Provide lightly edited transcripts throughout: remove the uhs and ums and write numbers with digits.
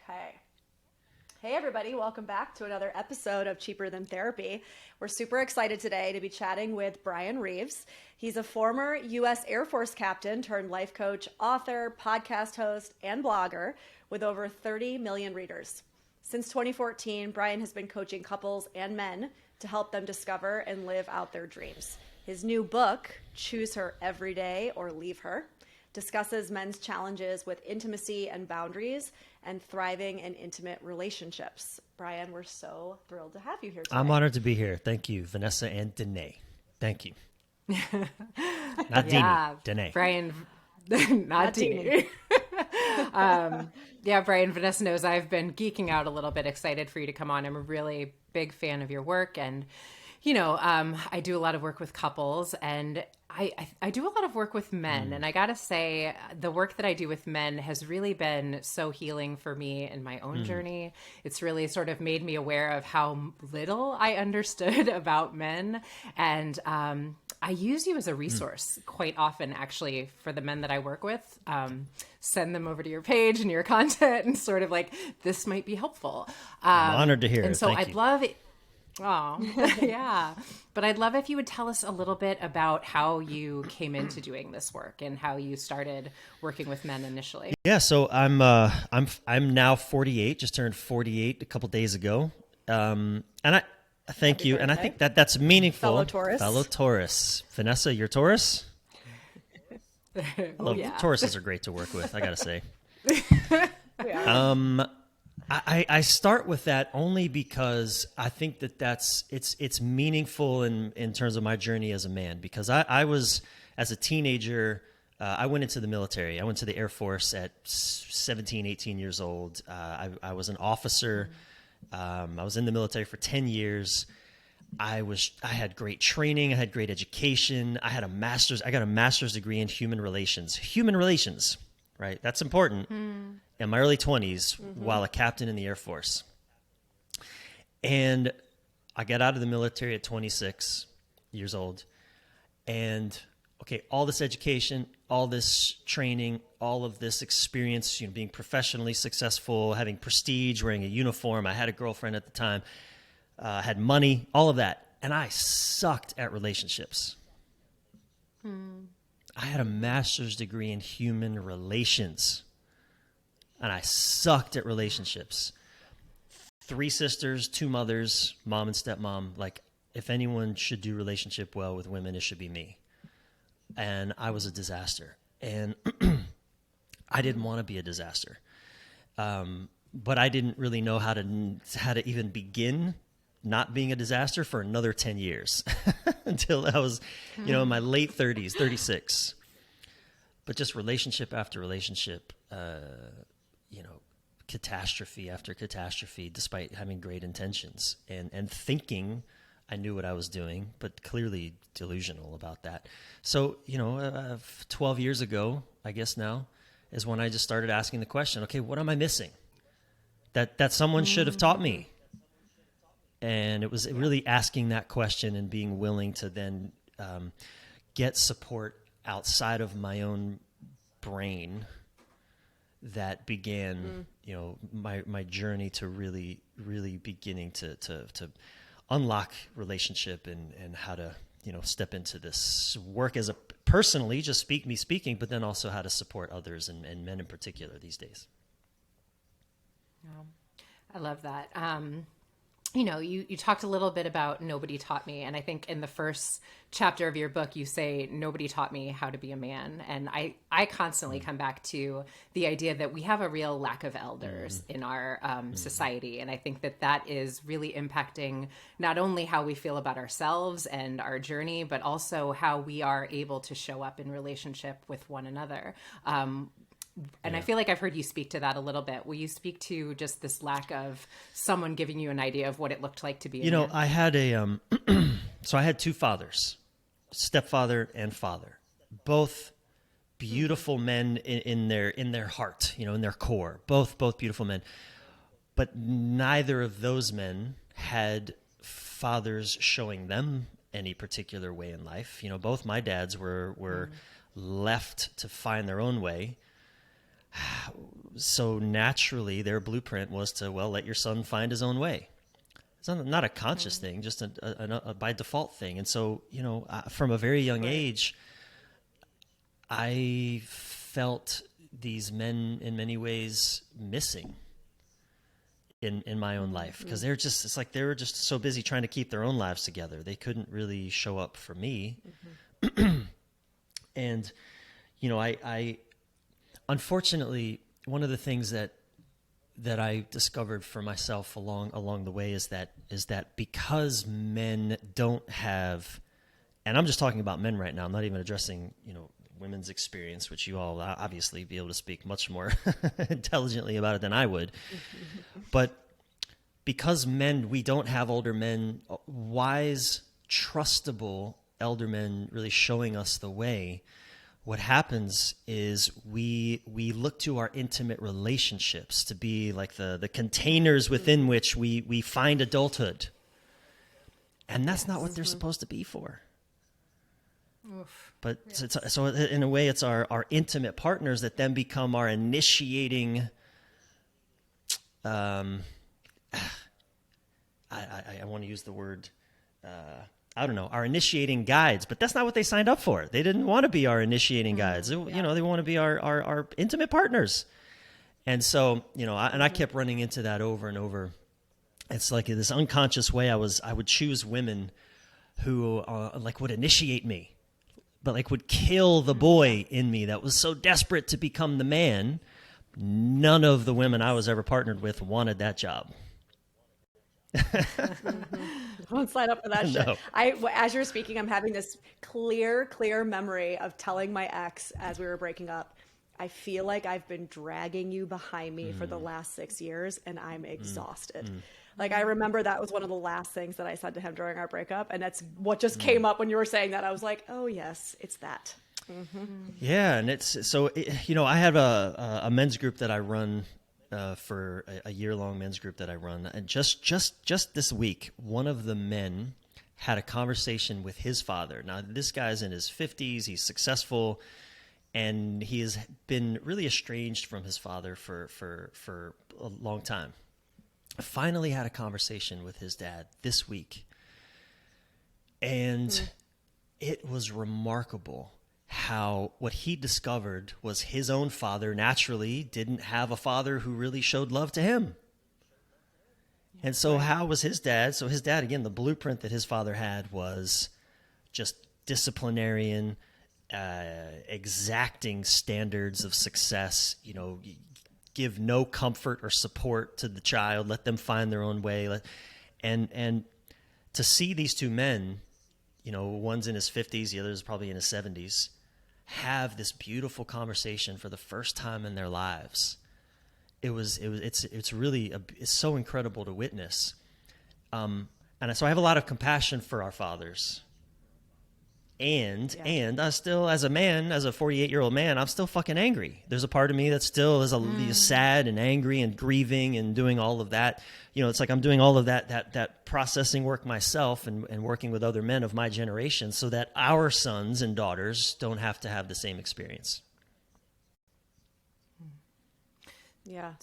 Okay. Hey, everybody. Welcome back to another episode of Cheaper Than Therapy. We're super excited today to be chatting with Bryan Reeves. He's a former U.S. Air Force captain turned life coach, author, podcast host, and blogger with over 30 million readers. Since 2014, Bryan has been coaching couples and men to help them discover and live out their dreams. His new book, Choose Her Every Day or Leave Her, discusses men's challenges with intimacy and boundaries and thriving in intimate relationships. Bryan, we're so thrilled to have you here today. I'm honored to be here. Thank you, Vanessa and Danae. Thank you. Not Deanie, Danae. Bryan, not Deanie. Bryan, Vanessa knows I've been geeking out a little bit, excited for you to come on. I'm a really big fan of your work. And, I do a lot of work with couples, and I do a lot of work with men. And I got to say, the work that I do with men has really been so healing for me in my own journey. It's really sort of made me aware of how little I understood about men. And I use you as a resource quite often, actually, for the men that I work with. Send them over to your page and your content and sort of like, this might be helpful. I'm honored to hear it. And so Thank I'd you. love it. Oh, yeah. But I'd love if you would tell us a little bit about how you came into doing this work and how you started working with men initially. Yeah, so I'm now 48, just turned 48 a couple days ago. And I thank you. And I think that's meaningful. Fellow Taurus. Fellow Taurus. Vanessa, you're Taurus? Tauruses are great to work with, I got to say. I start with that only because I think it's meaningful in terms of my journey as a man, because I was, as a teenager, I went into the military. I went to the Air Force at 17, 18 years old. I was an officer. I was in the military for 10 years. I had great training. I had great education. I got a master's degree in human relations, right? That's important. In my early 20s, while a captain in the Air Force. And I got out of the military at 26 years old. And, all this education, all this training, all of this experience, being professionally successful, having prestige, wearing a uniform. I had a girlfriend at the time, had money, all of that. And I sucked at relationships. I had a master's degree in human relations. And I sucked at relationships. 3 sisters, 2 mothers, mom and stepmom. Like, if anyone should do relationship well with women, it should be me. And I was a disaster. And I didn't want to be a disaster. But I didn't really know how to even begin not being a disaster for another 10 years until I was, in my late 30s, 36. But just relationship after relationship, catastrophe after catastrophe, despite having great intentions and thinking I knew what I was doing, but clearly delusional about that. So, 12 years ago, I guess now, is when I just started asking the question, okay, what am I missing? That someone should have taught me. And it was really asking that question and being willing to then get support outside of my own brain that began, my journey to really, really beginning to unlock relationship and how to, step into this work as personally, just speaking, but then also how to support others and men in particular these days. I love that. You talked a little bit about nobody taught me. And I think in the first chapter of your book, you say, nobody taught me how to be a man. And I constantly come back to the idea that we have a real lack of elders in our society. And I think that is really impacting not only how we feel about ourselves and our journey, but also how we are able to show up in relationship with one another. And I feel like I've heard you speak to that a little bit. Will you speak to just this lack of someone giving you an idea of what it looked like to be a man? I had so I had 2 fathers, stepfather and father, both beautiful men in their heart, in their core, both beautiful men. But neither of those men had fathers showing them any particular way in life. Both my dads were left to find their own way. So naturally, their blueprint was to, well, let your son find his own way. It's not a conscious thing, just a by default thing. And so, from a very young age, I felt these men in many ways missing in my own life, because it's like they were just so busy trying to keep their own lives together. They couldn't really show up for me. And, I unfortunately, one of the things that I discovered for myself along the way is that because men don't have, and I'm just talking about men right now, I'm not even addressing, women's experience, which you all obviously be able to speak much more intelligently about it than I would. But because we don't have older men, wise, trustable elder men really showing us the way, what happens is we look to our intimate relationships to be like the containers within which we find adulthood. And that's not what they're supposed to be for. Oof. But so in a way, it's our intimate partners that then become our initiating. I want to use the word. I don't know, our initiating guides, but that's not what they signed up for. They didn't want to be our initiating guides. They want to be our intimate partners. And so, I kept running into that over and over. It's like this unconscious way I would choose women who would initiate me, but would kill the boy in me that was so desperate to become the man. None of the women I was ever partnered with wanted that job. Don't sign up for that No. shit. As you're speaking, I'm having this clear memory of telling my ex as we were breaking up, I feel like I've been dragging you behind me for the last 6 years and I'm exhausted. Like, I remember that was one of the last things that I said to him during our breakup. And that's what just came up when you were saying that. I was like, oh yes, it's that. Yeah. And I have a men's group that I run for a year-long men's group that I run. And just this week, one of the men had a conversation with his father. Now, this guy's in his 50s. He's successful. And he has been really estranged from his father for a long time. Finally had a conversation with his dad this week. And it was remarkable how what he discovered was his own father naturally didn't have a father who really showed love to him. And so how was his dad? So his dad, again, the blueprint that his father had was just disciplinarian, exacting standards of success, give no comfort or support to the child, let them find their own way. And to see these two men, one's in his 50s, the other is probably in his 70s, have this beautiful conversation for the first time in their lives. It's really it's so incredible to witness. And so I have a lot of compassion for our fathers. And I still, as a man, as a 48-year-old man, I'm still fucking angry. There's a part of me that still is sad and angry and grieving and doing all of that. It's like I'm doing all of that processing work myself and working with other men of my generation so that our sons and daughters don't have to have the same experience. Yeah.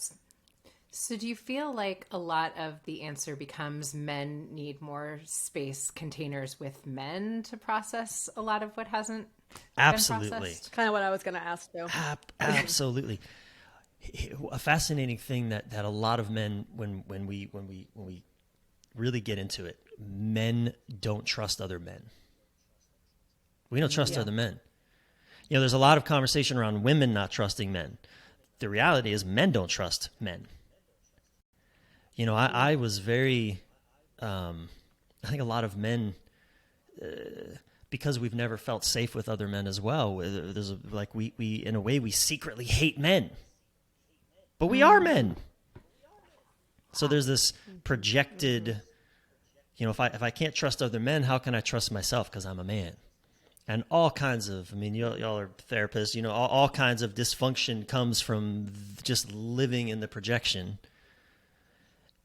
So do you feel like a lot of the answer becomes men need more space containers with men to process a lot of what hasn't Absolutely. been processed? Kind of what I was going to ask too. Absolutely. A fascinating thing that a lot of men, when we really get into it, men don't trust other men. We don't trust other men. There's a lot of conversation around women not trusting men. The reality is men don't trust men. I was very, I think a lot of men, because we've never felt safe with other men as well, we in a way, we secretly hate men, but we are men. So there's this projected, if I can't trust other men, how can I trust myself? Because I'm a man. And all kinds of, y'all are therapists, all kinds of dysfunction comes from just living in the projection.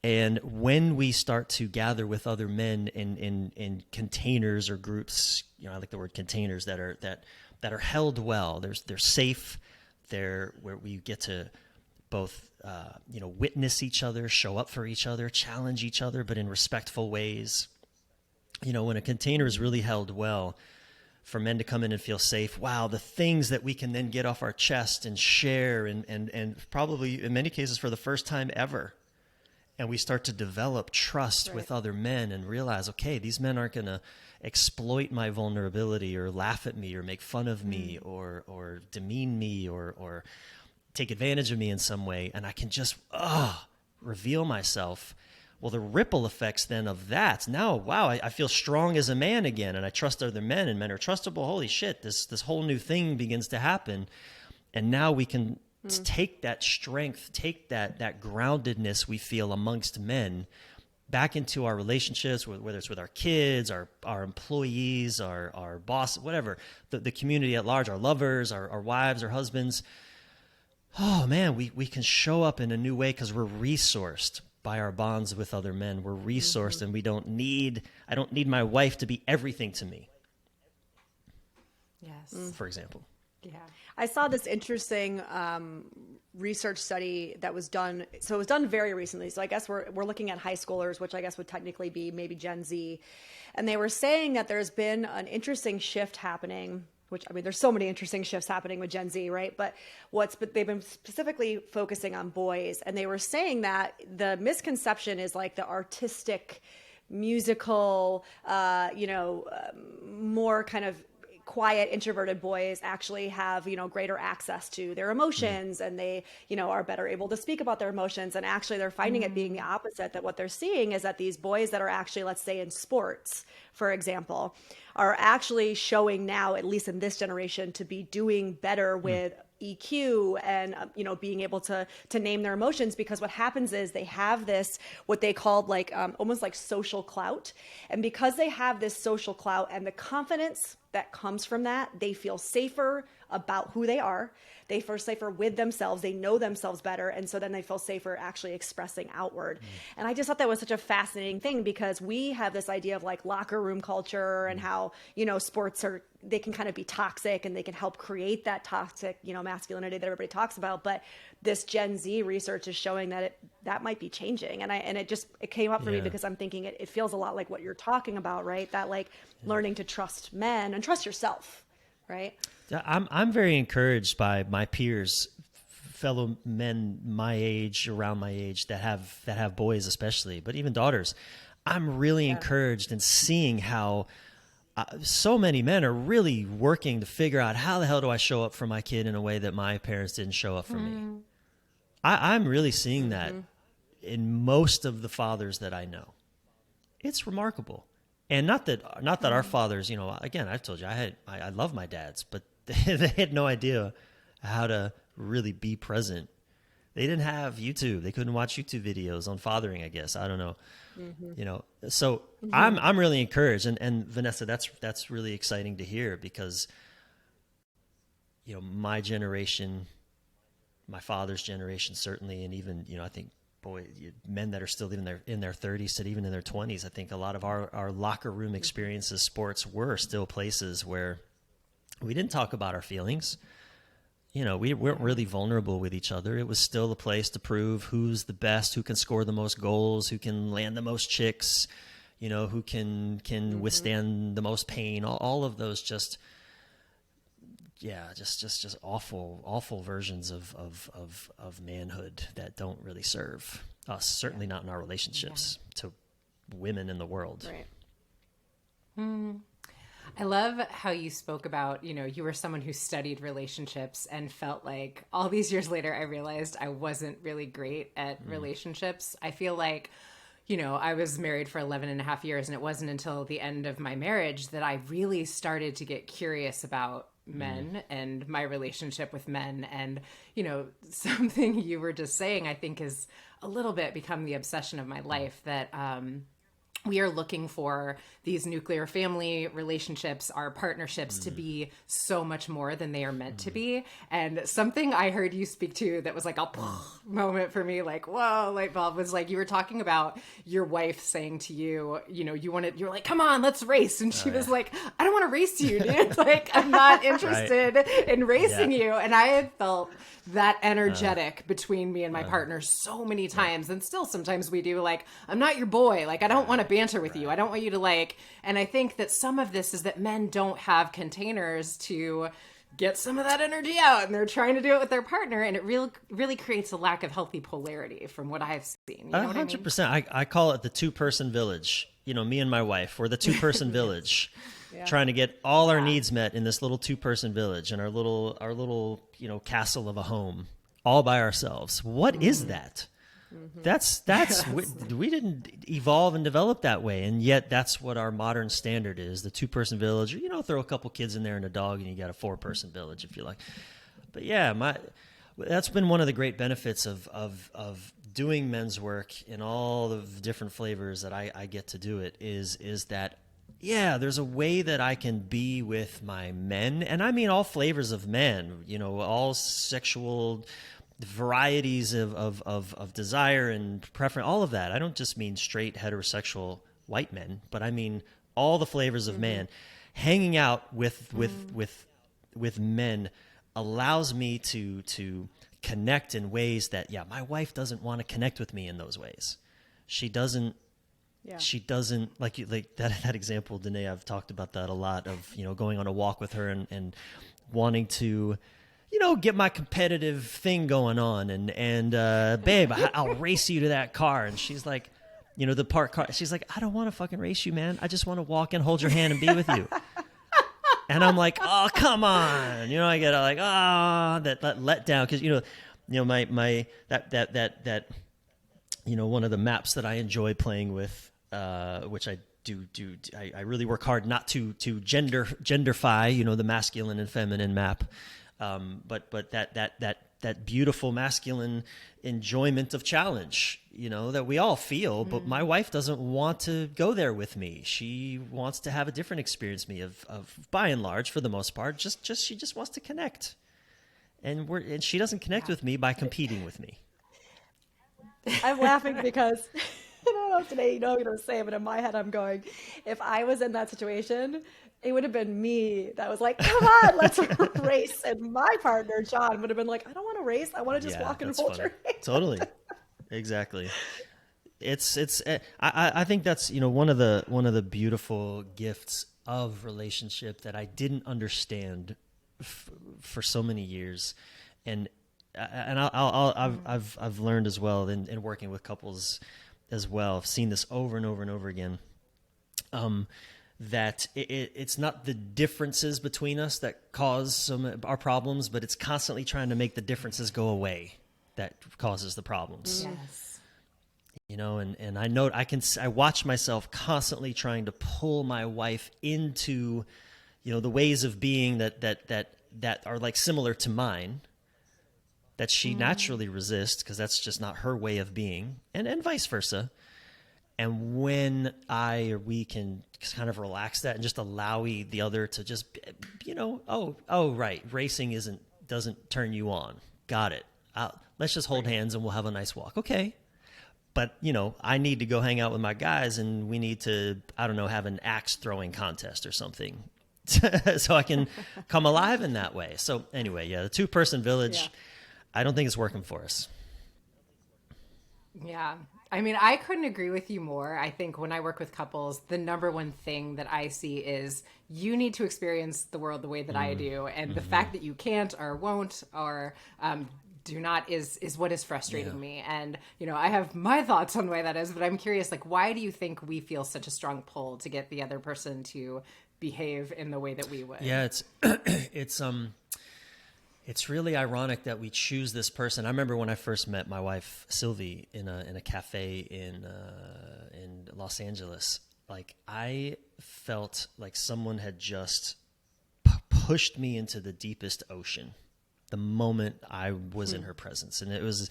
And when we start to gather with other men in containers or groups, I like the word containers that are held well. They're safe. where we get to both, witness each other, show up for each other, challenge each other, but in respectful ways. When a container is really held well, for men to come in and feel safe, wow, the things that we can then get off our chest and share and probably in many cases for the first time ever. And we start to develop trust with other men and realize, okay, these men aren't going to exploit my vulnerability or laugh at me or make fun of me or demean me or take advantage of me in some way. And I can just reveal myself. Well, the ripple effects then of that, now, wow, I feel strong as a man again, and I trust other men, and men are trustable. Holy shit, this whole new thing begins to happen. And now we can take that strength, take that groundedness we feel amongst men back into our relationships, whether it's with our kids, our employees, our boss, whatever, the community at large, our lovers, our wives, our husbands. Oh, man, we can show up in a new way because we're resourced by our bonds with other men. We're resourced, and I don't need my wife to be everything to me. Yes. For example. Yeah. I saw this interesting research study that was done. So it was done very recently. So I guess we're looking at high schoolers, which I guess would technically be maybe Gen Z. And they were saying that there's been an interesting shift happening, which, I mean, there's so many interesting shifts happening with Gen Z, right? But they've been specifically focusing on boys. And they were saying that the misconception is like the artistic, musical, more kind of quiet, introverted boys actually have, greater access to their emotions, and they, are better able to speak about their emotions. And actually they're finding it being the opposite, that what they're seeing is that these boys that are actually, let's say in sports, for example, are actually showing now, at least in this generation, to be doing better with EQ and, being able to name their emotions, because what happens is they have this, what they called like, almost like social clout. And because they have this social clout and the confidence that comes from that, they feel safer about who they are. They feel safer with themselves. They know themselves better. And so then they feel safer actually expressing outward. And I just thought that was such a fascinating thing, because we have this idea of like locker room culture and how, sports they can kind of be toxic, and they can help create that toxic, masculinity that everybody talks about. But this Gen Z research is showing that that might be changing. And it came up for me because I'm thinking it feels a lot like what you're talking about, right? That like learning to trust men and trust yourself, right? I'm very encouraged by my peers, fellow men my age, around my age, that have boys especially, but even daughters. I'm really encouraged in seeing how so many men are really working to figure out, how the hell do I show up for my kid in a way that my parents didn't show up for me. I'm really seeing that in most of the fathers that I know. It's remarkable. And not that our fathers, again, I've told you, I love my dads, but they had no idea how to really be present. They didn't have YouTube. They couldn't watch YouTube videos on fathering, I guess. I don't know. So I'm really encouraged. And Vanessa, that's really exciting to hear, because, my generation, my father's generation, certainly, and even, I think, men that are still in their 30s to even in their 20s, I think a lot of our locker room experiences, sports, were still places where we didn't talk about our feelings. We weren't really vulnerable with each other. It was still a place to prove who's the best, who can score the most goals, who can land the most chicks, who can withstand the most pain. All of those just awful versions of manhood that don't really serve us. Certainly not in our relationships to women in the world. Right. I love how you spoke about, you were someone who studied relationships and felt like all these years later, I realized I wasn't really great at relationships. I feel like, I was married for 11 and a half years, and it wasn't until the end of my marriage that I really started to get curious about men and my relationship with men. And, something you were just saying, I think, is a little bit become the obsession of my life, that, we are looking for these nuclear family relationships, our partnerships to be so much more than they are meant to be. And something I heard you speak to that was like a moment for me, like, whoa, light bulb, was like, you were talking about your wife saying to you, you know, you're like, come on, let's race. And she was like, I don't want to race you, dude. Like, I'm not interested in racing you. And I had felt that energetic between me and my partner so many times. And still sometimes we do, like, I'm not your boy. Like, I don't want to banter with you. I don't want you to like, and I think that some of this is that men don't have containers to get some of that energy out, and they're trying to do it with their partner, and it really creates a lack of healthy polarity from what I've seen. You know what I mean? 100%. I call it the 2-person village. You know, me and my wife, we're the 2-person village, trying to get all our needs met in this little 2-person village and our little, you know, castle of a home all by ourselves. What is that? That's we didn't evolve and develop that way, and yet that's what our modern standard is: the 2-person village. Or, you know, throw a couple kids in there and a dog, and you got a 4-person village if you like. But yeah, that's been one of the great benefits of doing men's work in all the different flavors that I get to do it. Is that there's a way that I can be with my men, and I mean all flavors of men. You know, all sexual varieties of desire and preference, all of that. I don't just mean straight heterosexual white men, but I mean all the flavors of man. Hanging out with men allows me to connect in ways that my wife doesn't want to connect with me in those ways. She doesn't like that example, Danae. I've talked about that a lot, of, you know, going on a walk with her and wanting to, you know, get my competitive thing going on, and babe, I'll race you to that car. And she's like, you know, the parked car. She's like, I don't want to fucking race you, man. I just want to walk and hold your hand and be with you. And I'm like, oh, come on. You know, I get like, that let down. Cause you know, my, that, you know, one of the maps that I enjoy playing with, which I I really work hard not to genderfy, you know, the masculine and feminine map. But that beautiful masculine enjoyment of challenge, you know, that we all feel, but my wife doesn't want to go there with me. She wants to have a different experience me of by and large, for the most part, she just wants to connect. And she doesn't connect with me by competing with me. I'm laughing because I don't know if today you know what I'm going to say, but in my head I'm going, if I was in that situation, it would have been me that was like, come on, let's race. And my partner, John, would have been like, I don't want to race. I want to just walk and hold your hand. Totally. Exactly. I think that's, you know, one of the beautiful gifts of relationship that I didn't understand for so many years. And I've learned as well in working with couples as well. I've seen this over and over and over again. That it's not the differences between us that cause some of our problems, but it's constantly trying to make the differences go away that causes the problems. Yes. You know, and I know I watch myself constantly trying to pull my wife into, you know, the ways of being that are like similar to mine, that she naturally resists because that's just not her way of being, and vice versa. And when we can kind of relax that and just allow the other to just, you know, right, racing doesn't turn you on. Got it. Let's just hold hands and we'll have a nice walk. Okay. But, you know, I need to go hang out with my guys, and we need to, I don't know, have an axe throwing contest or something so I can come alive in that way. So anyway, the 2-person village, I don't think it's working for us. Yeah. I mean, I couldn't agree with you more. I think when I work with couples, the number one thing that I see is you need to experience the world the way that I do. And the fact that you can't or won't or do not is what is frustrating me. And, you know, I have my thoughts on why that is, but I'm curious, like, why do you think we feel such a strong pull to get the other person to behave in the way that we would? Yeah, it's really ironic that we choose this person. I remember when I first met my wife Sylvie in a cafe in Los Angeles. Like, I felt like someone had just pushed me into the deepest ocean the moment I was in her presence, and it was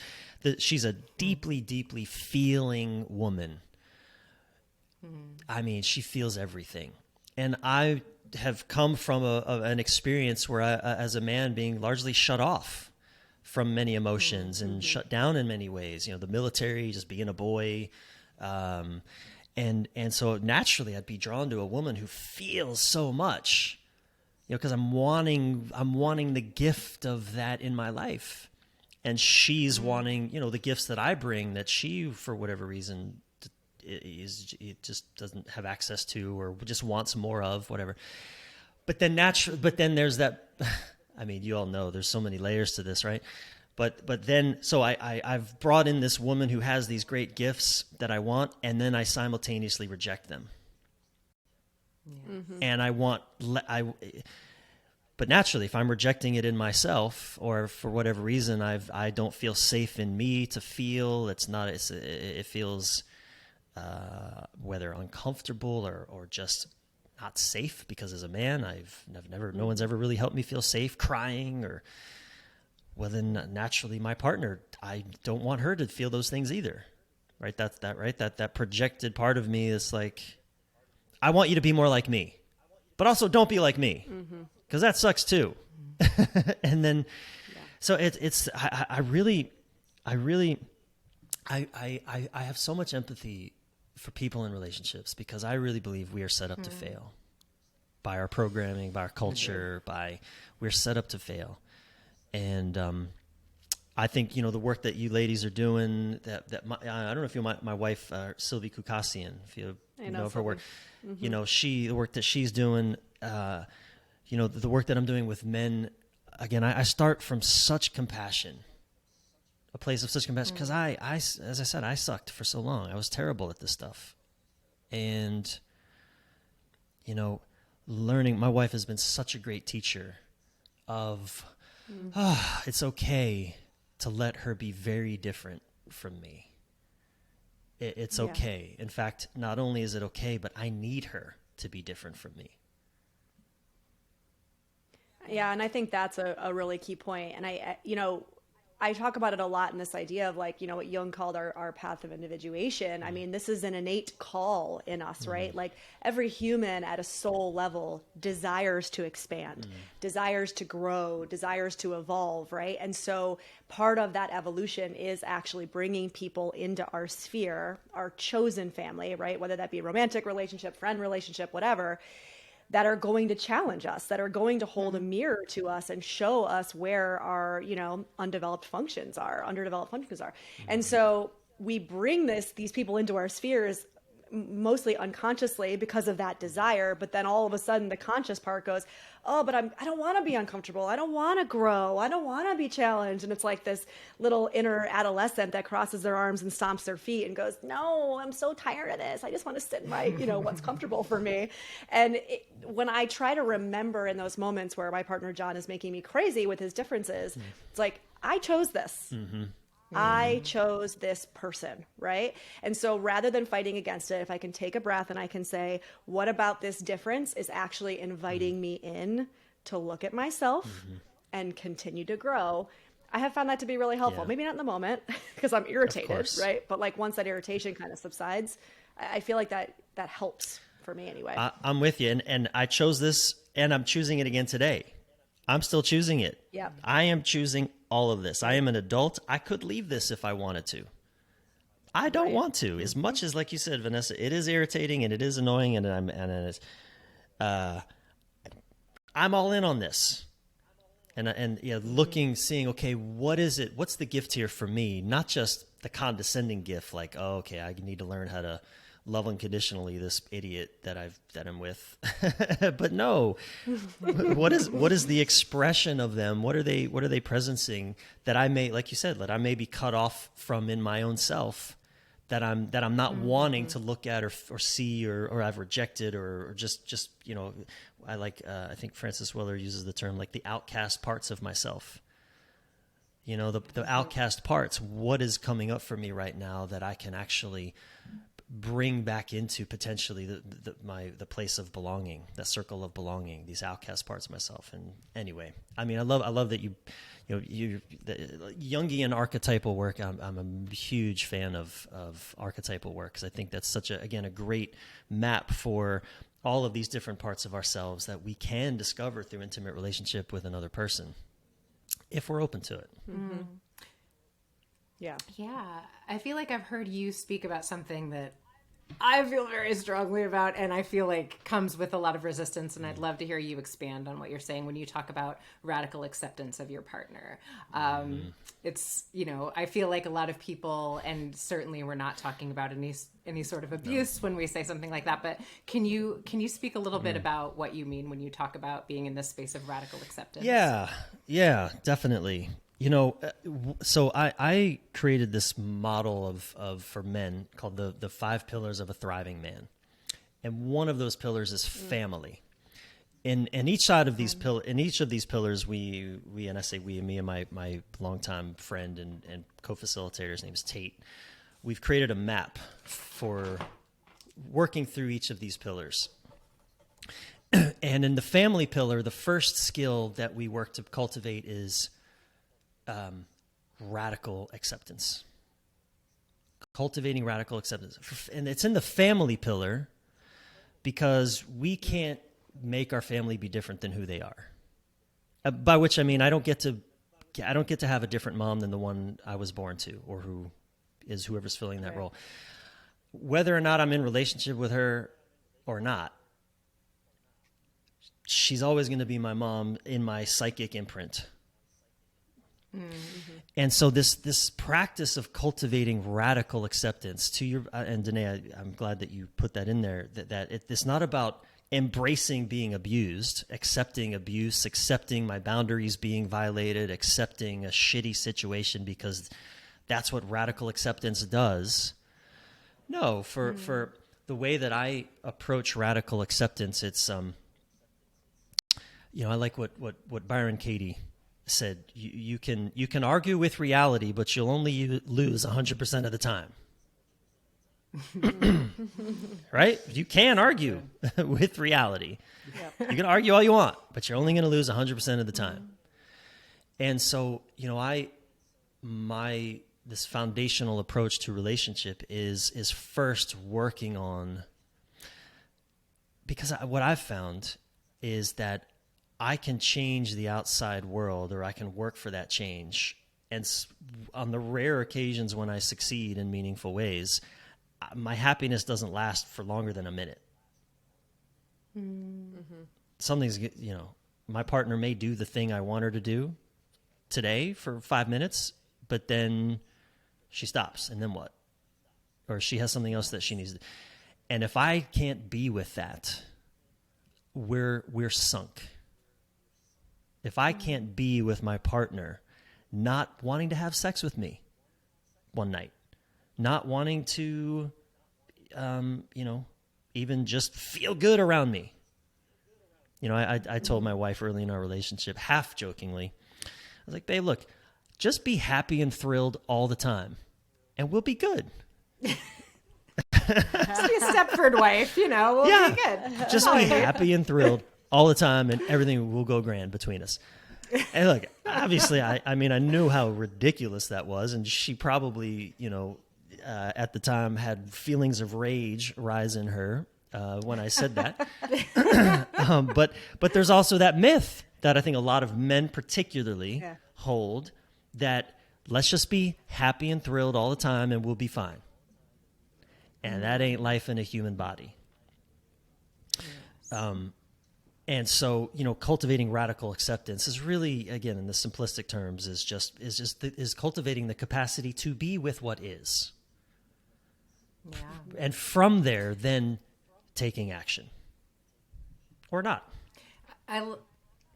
she's a deeply, deeply feeling woman. I mean, she feels everything. And I have come from an experience where I, as a man, being largely shut off from many emotions and shut down in many ways. You know, the military, just being a boy, and so naturally, I'd be drawn to a woman who feels so much. You know, because I'm wanting the gift of that in my life, and she's wanting, you know, the gifts that I bring that she, for whatever reason, it just doesn't have access to, or just wants more of, whatever. But then there's that. I mean, you all know there's so many layers to this, right? But then, so I've brought in this woman who has these great gifts that I want, and then I simultaneously reject them. Yeah. And but naturally, if I'm rejecting it in myself, or for whatever reason, I don't feel safe in me to feel, it feels whether uncomfortable or just not safe, because as a man, no one's ever really helped me feel safe crying, or, well, then naturally my partner, I don't want her to feel those things either. Right. That projected part of me is like, I want you to be more like me, but also don't be like me, because that sucks too. And then, so I have so much empathy for people in relationships, because I really believe we are set up to fail by our programming, by our culture, we're set up to fail. And I think, you know, the work that you ladies are doing, I don't know if you know my wife, Sylvie Kukassian, if you know of her work, you know, the work that she's doing, you know, the work that I'm doing with men. Again, I start from such compassion, a place of such compassion, because as I said, I sucked for so long. I was terrible at this stuff. And, you know, my wife has been such a great teacher of, it's okay to let her be very different from me. It's okay. In fact, not only is it okay, but I need her to be different from me. Yeah, and I think that's a really key point. And I talk about it a lot in this idea of, like, you know, what Jung called our path of individuation. I mean, this is an innate call in us, right? Like, every human at a soul level desires to expand, desires to grow, desires to evolve, right? And so part of that evolution is actually bringing people into our sphere, our chosen family, right? Whether that be a romantic relationship, friend relationship, whatever, that are going to challenge us, that are going to hold a mirror to us and show us where our, you know, underdeveloped functions are. And so we bring these people into our spheres mostly unconsciously because of that desire. But then all of a sudden the conscious part goes, oh, but I don't want to be uncomfortable. I don't want to grow. I don't want to be challenged. And it's like this little inner adolescent that crosses their arms and stomps their feet and goes, no, I'm so tired of this. I just want to sit in my, you know, what's comfortable for me. And when I try to remember in those moments where my partner John is making me crazy with his differences, it's like, I chose this. I chose this person, right? And so rather than fighting against it, if I can take a breath and I can say, what about this difference is actually inviting me in to look at myself and continue to grow, I have found that to be really helpful. Maybe not in the moment because I'm irritated, right? But like once that irritation kind of subsides, I feel like that helps for me anyway. I'm with you. And I chose this, and I'm choosing it again today. I'm still choosing it. Yeah. I am choosing all of this. I am an adult. I could leave this if I wanted to. I don't want to. As much as, like you said, Vanessa, it is irritating and it is annoying, and I'm all in on this. And seeing, okay, what is it? What's the gift here for me? Not just the condescending gift, like, oh, okay, I need to learn how to love unconditionally this idiot that I'm with. But no, what is the expression of them? What are they presencing that I may, like you said, that I may be cut off from in my own self, that I'm not wanting to look at or see or I've rejected or just, you know, I think Francis Weller uses the term like the outcast parts of myself. You know, the outcast parts, what is coming up for me right now that I can actually bring back into potentially the place of belonging, that circle of belonging, these outcast parts of myself. And anyway, I mean, I love that the Jungian archetypal work. I'm a huge fan of archetypal work, because I think that's such a great map for all of these different parts of ourselves that we can discover through intimate relationship with another person, if we're open to it. Mm-hmm. Yeah. Yeah. I feel like I've heard you speak about something that I feel very strongly about, and I feel like comes with a lot of resistance. And I'd love to hear you expand on what you're saying when you talk about radical acceptance of your partner. It's, I feel like a lot of people, and certainly we're not talking about any sort of abuse when we say something like that, but can you speak a little bit about what you mean when you talk about being in this space of radical acceptance? Yeah, definitely. So I created this model of for men called the 5 pillars of a thriving man. And one of those pillars is family. And each side of these in each of these pillars, we and I say we, and me and my longtime friend and co-facilitator, his name is Tate, we've created a map for working through each of these pillars. And in the family pillar, the first skill that we work to cultivate is radical acceptance. Cultivating radical acceptance. And it's in the family pillar because we can't make our family be different than who they are. By which I mean I don't get to have a different mom than the one I was born to, or who is whoever's filling that role. Whether or not I'm in relationship with her or not, she's always going to be my mom in my psychic imprint. Mm-hmm. And so this practice of cultivating radical acceptance to your, and Danae, I'm glad that you put that in there, that it's not about embracing being abused, accepting abuse, accepting my boundaries being violated, accepting a shitty situation because that's what radical acceptance does. No, for the way that I approach radical acceptance, it's, I like what Byron Katie said, you can argue with reality, but you'll only lose 100% of the time. Right? You can argue with reality. Yep. You can argue all you want, but you're only going to lose 100% of the time. And so, this foundational approach to relationship is first working on, because what I've found is that I can change the outside world, or I can work for that change. And on the rare occasions when I succeed in meaningful ways, my happiness doesn't last for longer than a minute. Mm-hmm. Something's, my partner may do the thing I want her to do today for 5 minutes, but then she stops, and then what? Or she has something else that she needs to do. And if I can't be with that, we're sunk. If I can't be with my partner not wanting to have sex with me one night, not wanting to, even just feel good around me. I told my wife early in our relationship, half jokingly, I was like, babe, look, just be happy and thrilled all the time, and we'll be good. Just be a Stepford wife, we'll be good. Just be happy and thrilled all the time, and everything will go grand between us. And look, obviously, I knew how ridiculous that was, and she probably, at the time had feelings of rage rise in her when I said that. But there's also that myth that I think a lot of men particularly hold, that let's just be happy and thrilled all the time and we'll be fine. And that ain't life in a human body. Yes. And so, cultivating radical acceptance is really, again, in the simplistic terms, is cultivating the capacity to be with what is. Yeah. And from there, then taking action. Or not.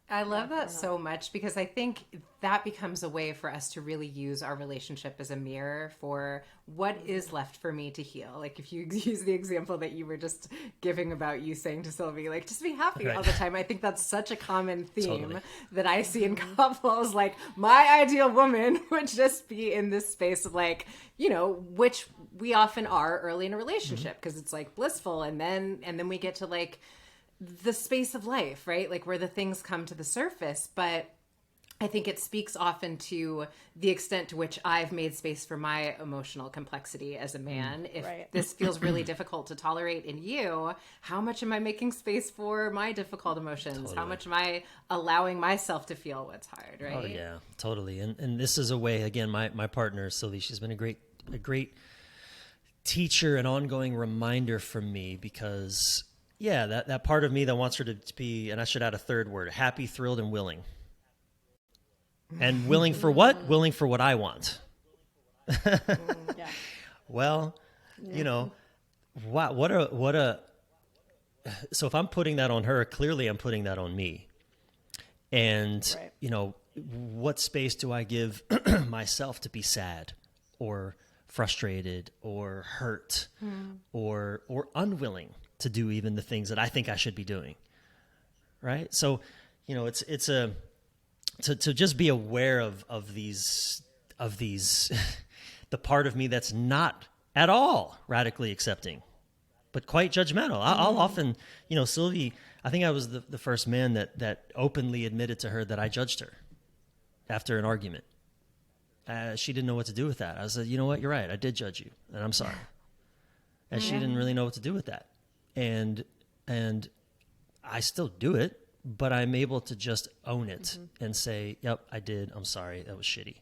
I love that so much because I think that becomes a way for us to really use our relationship as a mirror for what is left for me to heal. Like if you use the example that you were just giving about you saying to Sylvie, like, just be happy all the time. I think that's such a common theme that I see in couples. Like my ideal woman would just be in this space of like, you know, which we often are early in a relationship because it's like blissful. And then we get to like, the space of life, right? Like where the things come to the surface. But I think it speaks often to the extent to which I've made space for my emotional complexity as a man. If this feels really difficult to tolerate in you, how much am I making space for my difficult emotions? Totally. How much am I allowing myself to feel what's hard, right? Oh yeah, totally. And this is a way, again, my partner, Sylvie, she's been a great teacher and ongoing reminder for me because yeah, that part of me that wants her to be, and I should add a third word, happy, thrilled, and willing. And willing for what? Willing for what I want. Yeah. Well, you know, what a, so if I'm putting that on her, clearly I'm putting that on me. And, you know, what space do I give myself to be sad or frustrated or hurt or unwilling to do even the things that I think I should be doing. Right. So, you know, it's to just be aware of these, the part of me that's not at all radically accepting, but quite judgmental. I'll often, you know, Sylvie, I think I was the first man that openly admitted to her that I judged her after an argument. She didn't know what to do with that. I said, you know what? You're right. I did judge you and I'm sorry. And she didn't really know what to do with that. And I still do it, but I'm able to just own it and say, yep, I did. I'm sorry. That was shitty.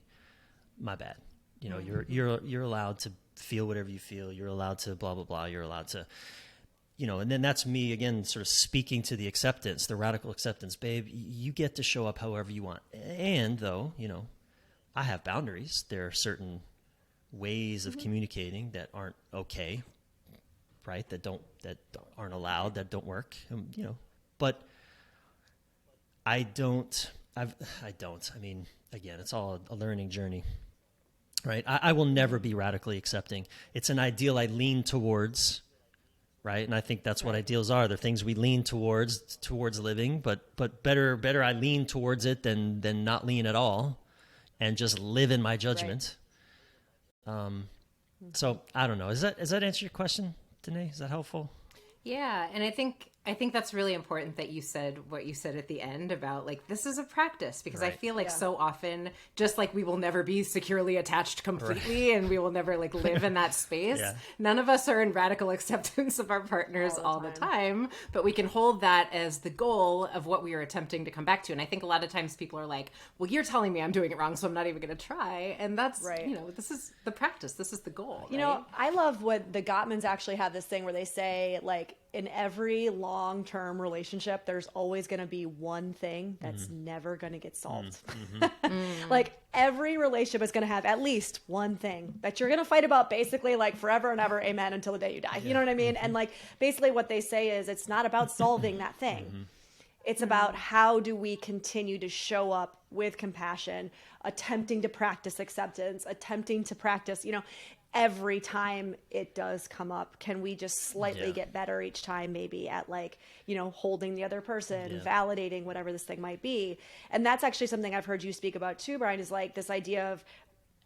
My bad. You know, you're allowed to feel whatever you feel. You're allowed to blah, blah, blah. You're allowed to, you know, and then that's me again, sort of speaking to the acceptance, the radical acceptance, babe, you get to show up however you want. And though, you know, I have boundaries. There are certain ways of communicating that aren't okay. Right, that aren't allowed, that don't work, you know. But I mean, again, it's all a learning journey, right? I will never be radically accepting. It's an ideal I lean towards, right? And I think that's what ideals are. They're things we lean towards living, but better I lean towards it than not lean at all, and just live in my judgment. So I don't know. Does that answer your question, Danae? Is that helpful? Yeah, and I think that's really important that you said what you said at the end about like this is a practice because I feel like so often just like we will never be securely attached completely and we will never like live in that space. None of us are in radical acceptance of our partners all the time, but we can hold that as the goal of what we are attempting to come back to. And I think a lot of times people are like, well, you're telling me I'm doing it wrong, so I'm not even going to try. And that's, you know, this is the practice. This is the goal. You know, I love what the Gottmans actually have this thing where they say like in every long-term relationship, there's always going to be one thing that's never going to get solved. Like every relationship is going to have at least one thing that you're going to fight about basically like forever and ever, amen, until the day you die. You know what I mean? And like basically what they say is it's not about solving that thing. It's about how do we continue to show up with compassion, attempting to practice acceptance, attempting to practice, you know, every time it does come up, can we just slightly get better each time maybe at like, you know, holding the other person, validating whatever this thing might be. And that's actually something I've heard you speak about too, Bryan, is like this idea of,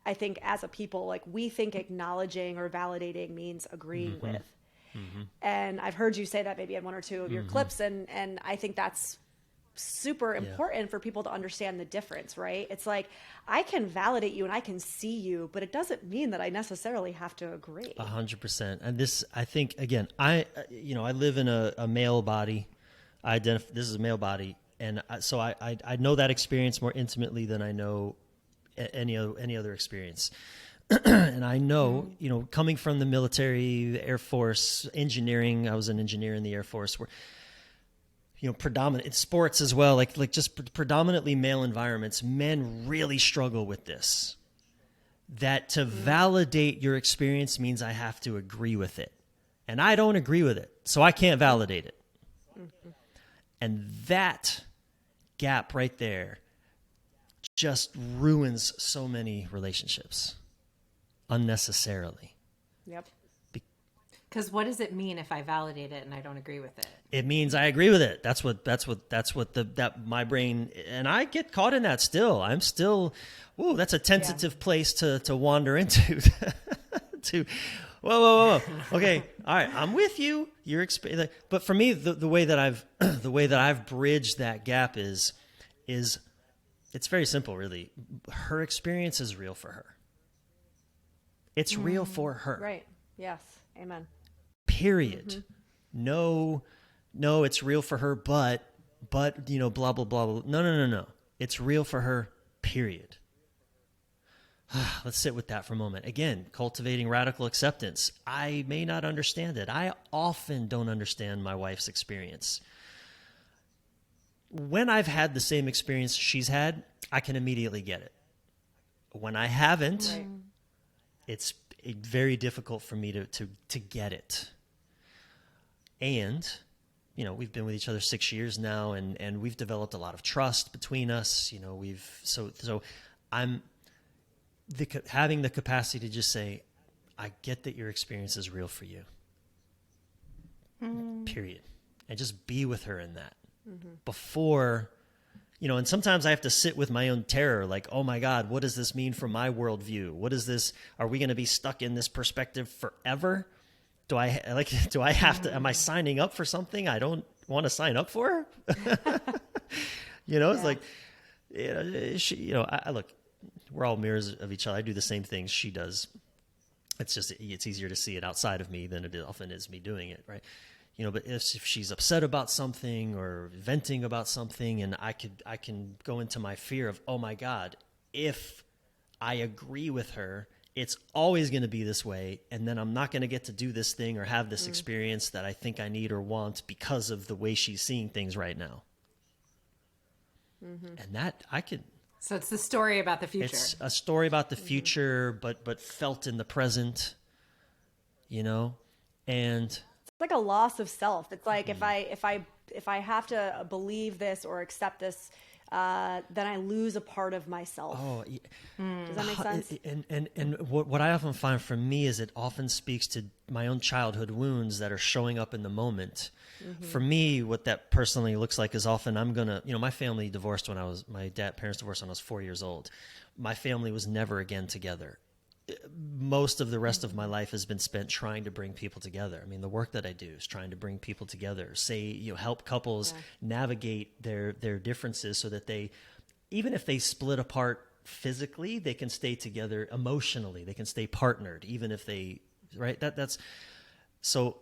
I think as a people, like we think acknowledging or validating means agreeing with. And I've heard you say that maybe in one or two of your clips. And I think that's super important for people to understand the difference, right? It's like, I can validate you and I can see you, but it doesn't mean that I necessarily have to agree. 100%. And this, I think, again, I live in a male body. This is a male body. And so I know that experience more intimately than I know any other experience. And I know, you know, coming from the military, the Air Force, engineering, I was an engineer in the Air Force, where, you know, predominant in sports as well, like just predominantly male environments, men really struggle with this. That to validate your experience means I have to agree with it. And I don't agree with it, so I can't validate it. And that gap right there just ruins so many relationships unnecessarily. Yep. Because what does it mean if I validate it and I don't agree with it? It means I agree with it. That's what my brain, and I get caught in that still. I'm still, that's a tentative place to wander into. Whoa. Okay. All right. I'm with you. But for me, the way that I've bridged that gap is it's very simple, really. Her experience is real for her. It's real for her. Right. Yes. Amen. Period. No, it's real for her, but, blah, blah, blah, blah. No. It's real for her, period. Let's sit with that for a moment. Again, cultivating radical acceptance. I may not understand it. I often don't understand my wife's experience. When I've had the same experience she's had, I can immediately get it. When I haven't, Right. it's very difficult for me to get it. And, we've been with each other 6 years now, and we've developed a lot of trust between us. So I'm having the capacity to just say, I get that your experience is real for you. Period. And just be with her in that. Before, and sometimes I have to sit with my own terror, like, oh my God, what does this mean for my worldview? What is this? Are we going to be stuck in this perspective forever? Do I have to, am I signing up for something I don't want to sign up for? It's like, look, we're all mirrors of each other. I do the same things she does. It's easier to see it outside of me than it often is me doing it. Right. But if she's upset about something or venting about something, and I can go into my fear of, oh my God, if I agree with her, it's always going to be this way, and then I'm not going to get to do this thing or have this experience that I think I need or want because of the way she's seeing things right now. And that I could. So it's the story about the future. It's a story about the future, but felt in the present, and It's like a loss of self. It's like if I have to believe this or accept this, then I lose a part of myself. Does that make sense? And what I often find for me is it often speaks to my own childhood wounds that are showing up in the moment. For me, what that personally looks like is often I'm gonna, my family divorced my parents divorced when I was 4 years old. My family was never again together. Most of the rest of my life has been spent trying to bring people together. I mean, the work that I do is trying to bring people together, help couples navigate their differences so that they, even if they split apart physically, they can stay together emotionally. They can stay partnered, even if they, right? That's so.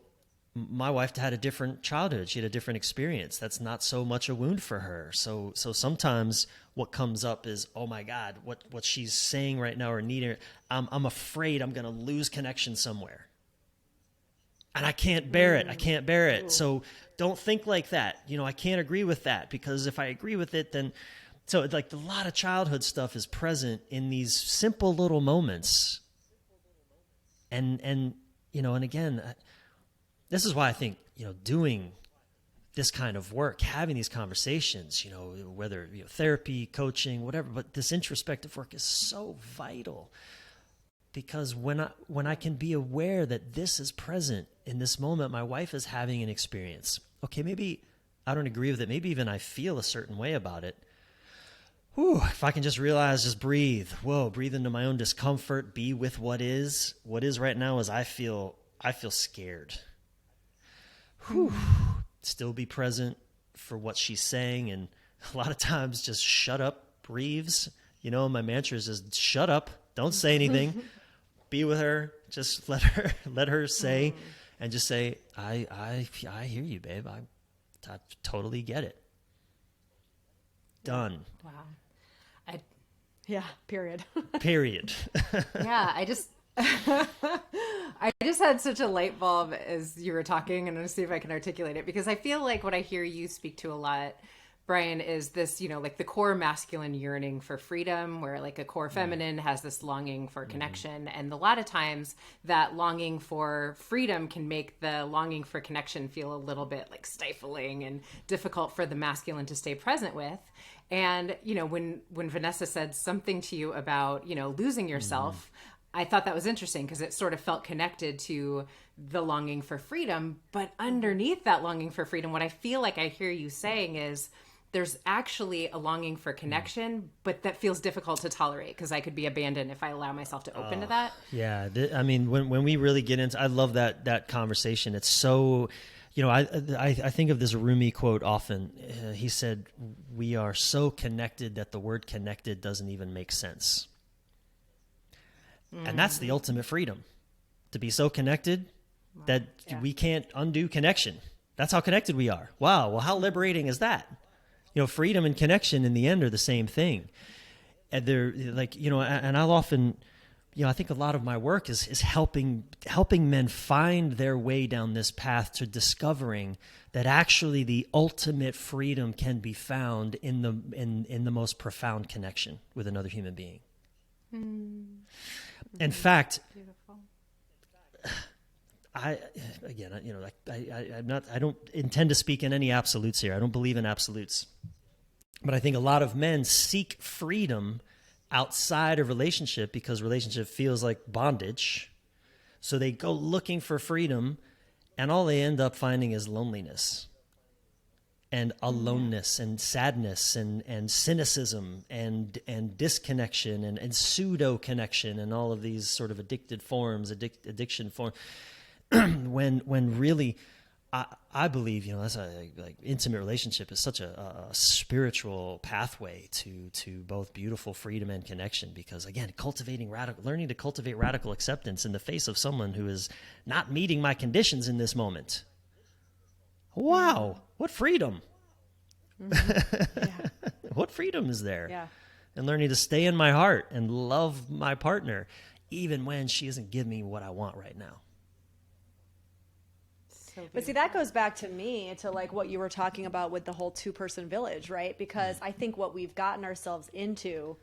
My wife had a different childhood. She had a different experience. That's not so much a wound for her. So sometimes what comes up is, oh my God, what she's saying right now or needing, I'm afraid I'm going to lose connection somewhere. And I can't bear it. I can't bear it. So don't think like that. I can't agree with that, because if I agree with it, then, so it's like a lot of childhood stuff is present in these simple little moments. And again, this is why I think, doing this kind of work, having these conversations, whether therapy, coaching, whatever, but this introspective work is so vital, because when I can be aware that this is present in this moment, my wife is having an experience. Okay, maybe I don't agree with it. Maybe even I feel a certain way about it. If I can just realize, just breathe. Breathe into my own discomfort, be with what is. What is right now is I feel scared. Still be present for what she's saying, and a lot of times just shut up, Reeves. My mantra is just shut up, don't say anything, be with her, just let her say, and just say, I hear you, babe. I totally get it. Done. Wow. Yeah. Period. Period. Yeah. I just had such a light bulb as you were talking, and I'm going to see if I can articulate it, because I feel like what I hear you speak to a lot, Bryan, is this, like the core masculine yearning for freedom, where like a core feminine has this longing for connection. And a lot of times that longing for freedom can make the longing for connection feel a little bit like stifling and difficult for the masculine to stay present with. And, when Vanessa said something to you about, losing yourself, I thought that was interesting because it sort of felt connected to the longing for freedom. But underneath that longing for freedom, what I feel like I hear you saying is there's actually a longing for connection, but that feels difficult to tolerate because I could be abandoned if I allow myself to open to that. Yeah. When we really get into, I love that conversation. It's so, I think of this Rumi quote often. He said, "We are so connected that the word connected doesn't even make sense." And that's the ultimate freedom, to be so connected that we can't undo connection. That's how connected we are. Wow. Well, how liberating is that? Freedom and connection in the end are the same thing. And they're like, and I'll often, I think a lot of my work is helping men find their way down this path to discovering that actually the ultimate freedom can be found in the most profound connection with another human being. In fact, I don't intend to speak in any absolutes here. I don't believe in absolutes. But I think a lot of men seek freedom outside of relationship because relationship feels like bondage. So they go looking for freedom, and all they end up finding is loneliness and aloneness and sadness and cynicism and disconnection and pseudo connection and all of these sort of addiction forms. when really, I believe, that's like intimate relationship is such a spiritual pathway to both beautiful freedom and connection. Because again, learning to cultivate radical acceptance in the face of someone who is not meeting my conditions in this moment. Wow, what freedom! What freedom is there? Yeah. And learning to stay in my heart and love my partner, even when she isn't giving me what I want right now. But see, that goes back to me to like what you were talking about with the whole two-person village, right? Because I think what we've gotten ourselves into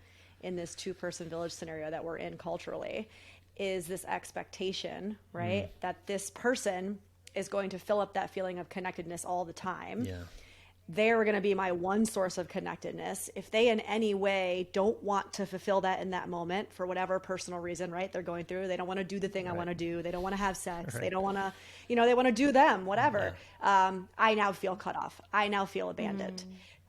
in this two-person village scenario that we're in culturally is this expectation, right? That this person is going to fill up that feeling of connectedness all the time. Yeah. They're going to be my one source of connectedness. If they in any way don't want to fulfill that in that moment for whatever personal reason, right, they're going through, they don't want to do the thing I want to do. They don't want to have sex. They don't want to, they want to do them, whatever. I now feel cut off. I now feel abandoned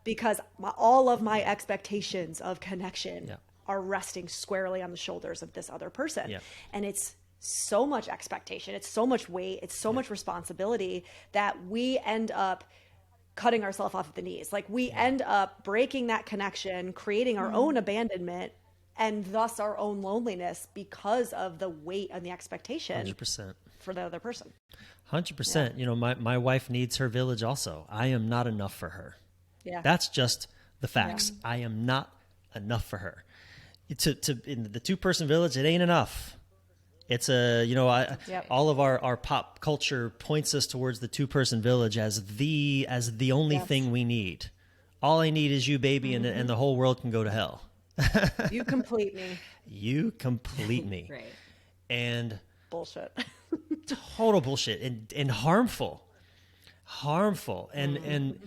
because all of my expectations of connection are resting squarely on the shoulders of this other person. Yeah. And it's so much expectation. It's so much weight. It's so much responsibility that we end up cutting ourselves off at the knees. Like we end up breaking that connection, creating our own abandonment and thus our own loneliness because of the weight and the expectation 100%. For the other person. 100%. Yeah. My wife needs her village also. I am not enough for her. Yeah. That's just the facts. Yeah. I am not enough for her. In the two-person village, it ain't enough. It's all of our pop culture points us towards the two-person village as the only thing we need. All I need is you, baby, and the whole world can go to hell. You complete me. You complete me. Right. And bullshit. Total bullshit and harmful. And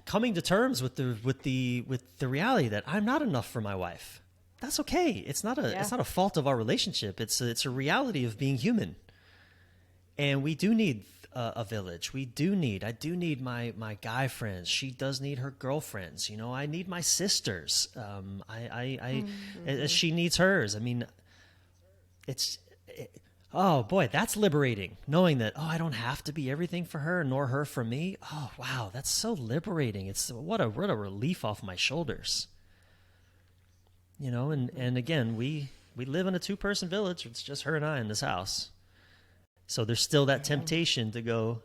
coming to terms with the reality that I'm not enough for my wife. That's okay. It's not a fault of our relationship. It's a reality of being human. And we do need a village. I do need my guy friends. She does need her girlfriends. I need my sisters. She needs hers. I mean, oh boy, that's liberating. Knowing that, I don't have to be everything for her nor her for me. Oh, wow. That's so liberating. It's what a relief off my shoulders. And again, we live in a two-person village. It's just her and I in this house. So there's still that temptation to go,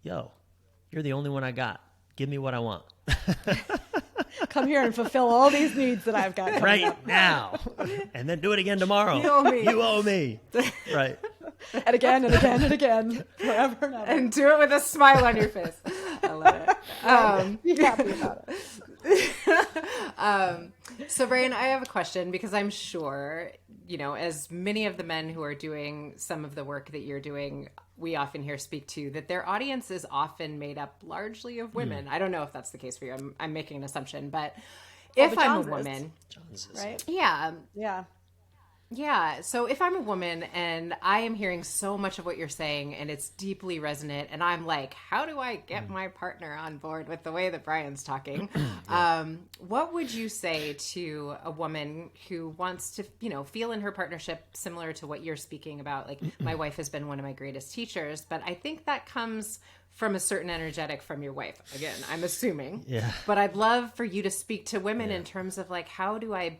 yo, you're the only one I got. Give me what I want. Come here and fulfill all these needs that I've got. Right now. And then do it again tomorrow. You owe me. You owe me. Right. And again and again and again. Forever and ever. And do it with a smile on your face. I love it. Be happy about it. So, Bryan, I have a question because I'm sure, as many of the men who are doing some of the work that you're doing, we often hear speak to, that their audience is often made up largely of women. I don't know if that's the case for you. I'm making an assumption, but if I'm a woman, right? yeah. Yeah. Yeah. So if I'm a woman and I am hearing so much of what you're saying and it's deeply resonant and I'm like, how do I get my partner on board with the way that Bryan's talking? What would you say to a woman who wants to, feel in her partnership similar to what you're speaking about? Like, my wife has been one of my greatest teachers, but I think that comes from a certain energetic from your wife. Again, I'm assuming. Yeah. But I'd love for you to speak to women in terms of like, how do I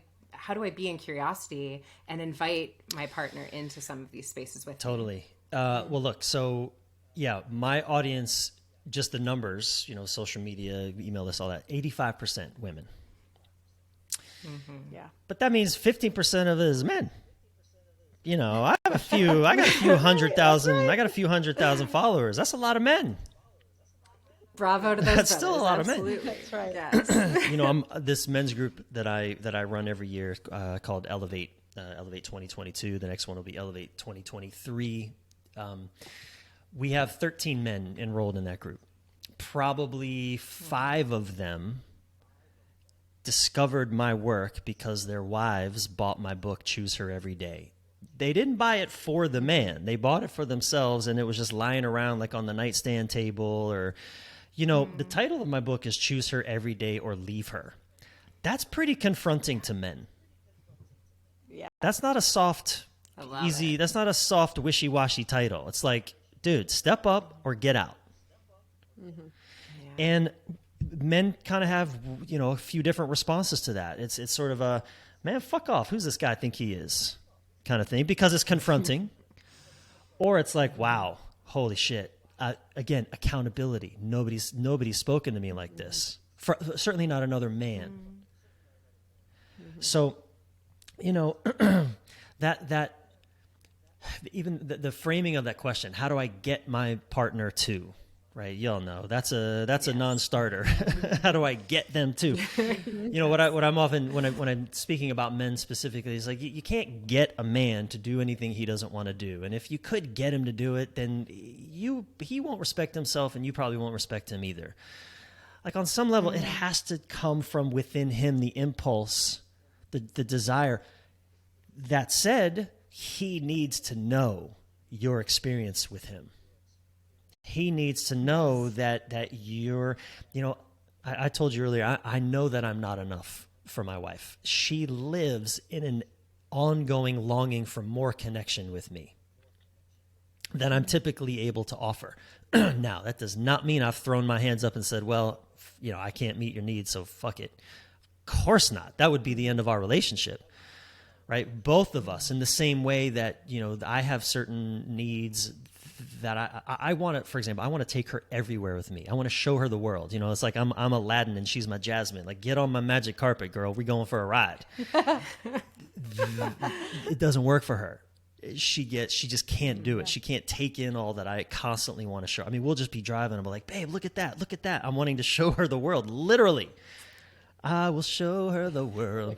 be in curiosity and invite my partner into some of these spaces with me? Totally. Well, look, so yeah, my audience, just the numbers, social media, email list, all that, 85% women. Yeah. But that means 15% of it is men. I got a few hundred thousand followers. That's a lot of men. Bravo to those That's still a lot of men. Absolutely. That's right. Yes. I'm this men's group that I run every year called Elevate 2022. The next one will be Elevate 2023. We have 13 men enrolled in that group. Probably 5 of them discovered my work because their wives bought my book, Choose Her Every Day. They didn't buy it for the man. They bought it for themselves, and it was just lying around like on the nightstand table or... the title of my book is Choose Her Every Day or Leave Her. That's pretty confronting to men. Yeah. That's not a soft, easy, that's not a soft, wishy-washy title. It's like, dude, step up or get out. Mm-hmm. Yeah. And men kind of have, a few different responses to that. It's sort of a, man, fuck off. Who's this guy think he is? Kind of thing, because it's confronting. Or it's like, wow, holy shit. Again, accountability. Nobody's spoken to me like this. Certainly not another man. So, that even the framing of that question, how do I get my partner to? Right, y'all know that's a non-starter. How do I get them to? What I'm often when I'm speaking about men specifically is like you can't get a man to do anything he doesn't want to do, and if you could get him to do it, then he won't respect himself, and you probably won't respect him either. Like on some level, it has to come from within him, the impulse, the desire. That said, he needs to know your experience with him. He needs to know that you're, I told you earlier, I know that I'm not enough for my wife. She lives in an ongoing longing for more connection with me than I'm typically able to offer. Now, that does not mean I've thrown my hands up and said, well, I can't meet your needs, so fuck it. Of course not. That would be the end of our relationship. Right? Both of us, in the same way that, I have certain needs that I want to, for example, I want to take her everywhere with me. I want to show her the world. It's like I'm Aladdin and she's my Jasmine. Like, get on my magic carpet, girl. We're going for a ride. It doesn't work for her. She just can't do it. She can't take in all that I constantly want to show. I mean, we'll just be driving and I'm like, babe, look at that. Look at that. I'm wanting to show her the world. Literally. I will show her the world.